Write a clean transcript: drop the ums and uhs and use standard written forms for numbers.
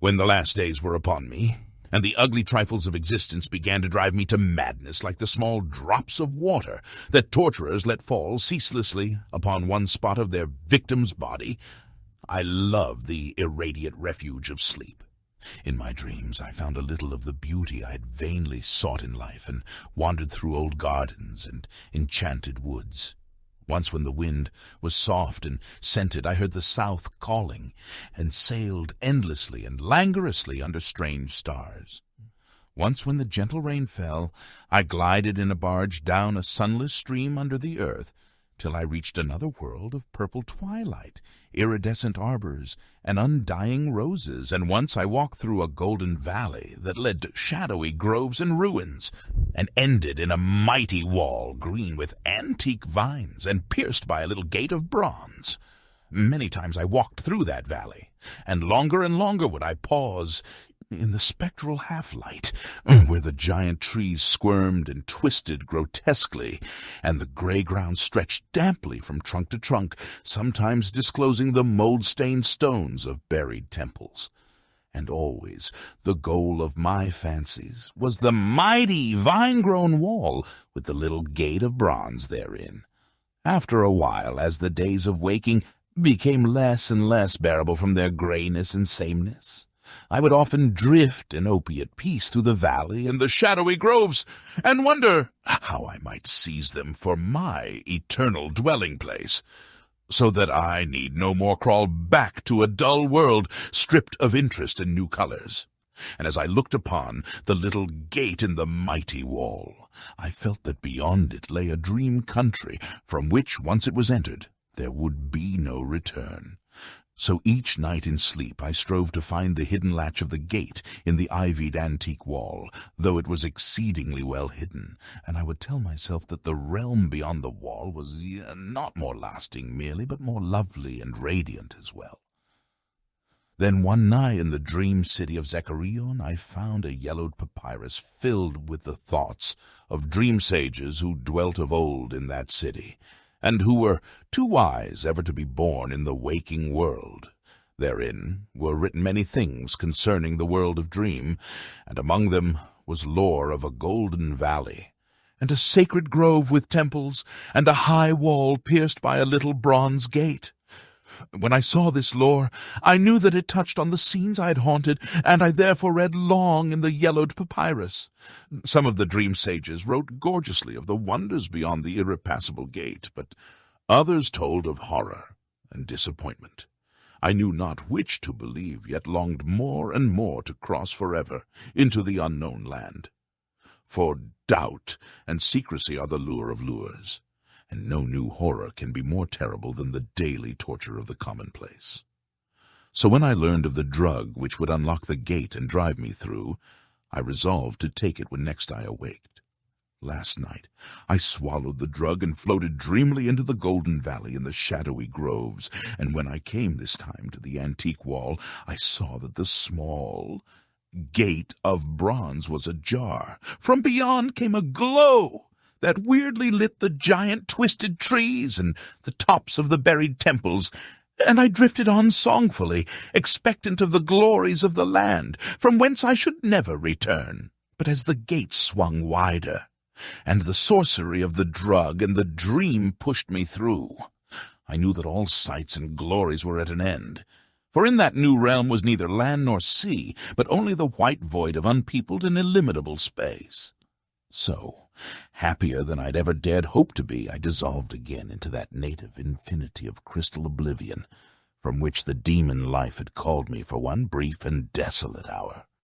When the last days were upon me, and the ugly trifles of existence began to drive me to madness like the small drops of water that torturers let fall ceaselessly upon one spot of their victim's body, I loved the irradiate refuge of sleep. In my dreams I found a little of the beauty I had vainly sought in life, and wandered through old gardens and enchanted woods. Once when the wind was soft and scented, I heard the south calling, and sailed endlessly and languorously under strange stars. Once when the gentle rain fell, I glided in a barge down a sunless stream under the earth, till I reached another world of purple twilight, iridescent arbors, and undying roses, and once I walked through a golden valley that led to shadowy groves and ruins, and ended in a mighty wall green with antique vines and pierced by a little gate of bronze. Many times I walked through that valley, and longer would I pause in the spectral half-light, where the giant trees squirmed and twisted grotesquely, and the gray ground stretched damply from trunk to trunk, sometimes disclosing the mold-stained stones of buried temples. And always the goal of my fancies was the mighty vine-grown wall with the little gate of bronze therein. After a while, as the days of waking became less and less bearable from their grayness and sameness, I would often drift in opiate peace through the valley and the shadowy groves, and wonder how I might seize them for my eternal dwelling place, so that I need no more crawl back to a dull world stripped of interest and new colors. And as I looked upon the little gate in the mighty wall, I felt that beyond it lay a dream country from which, once it was entered, there would be no return. So each night in sleep I strove to find the hidden latch of the gate in the ivied antique wall, though it was exceedingly well hidden, and I would tell myself that the realm beyond the wall was not more lasting merely, but more lovely and radiant as well. Then one night in the dream city of Zekarion I found a yellowed papyrus filled with the thoughts of dream sages who dwelt of old in that city, and who were too wise ever to be born in the waking world. Therein were written many things concerning the world of dream, and among them was lore of a golden valley, and a sacred grove with temples, and a high wall pierced by a little bronze gate. When I saw this lore, I knew that it touched on the scenes I had haunted, and I therefore read long in the yellowed papyrus. Some of the dream sages wrote gorgeously of the wonders beyond the irrepassable gate, but others told of horror and disappointment. I knew not which to believe, yet longed more and more to cross forever into the unknown land. For doubt and secrecy are the lure of lures, and no new horror can be more terrible than the daily torture of the commonplace. So when I learned of the drug which would unlock the gate and drive me through, I resolved to take it when next I awaked. Last night I swallowed the drug and floated dreamily into the golden valley and the shadowy groves, and when I came this time to the antique wall, I saw that the small gate of bronze was ajar. From beyond came a glow that weirdly lit the giant twisted trees and the tops of the buried temples, and I drifted on songfully, expectant of the glories of the land, from whence I should never return. But as the gate swung wider, and the sorcery of the drug and the dream pushed me through, I knew that all sights and glories were at an end. For in that new realm was neither land nor sea, but only the white void of unpeopled and illimitable space. So, happier than I'd ever dared hope to be, I dissolved again into that native infinity of crystal oblivion, from which the demon life had called me for one brief and desolate hour.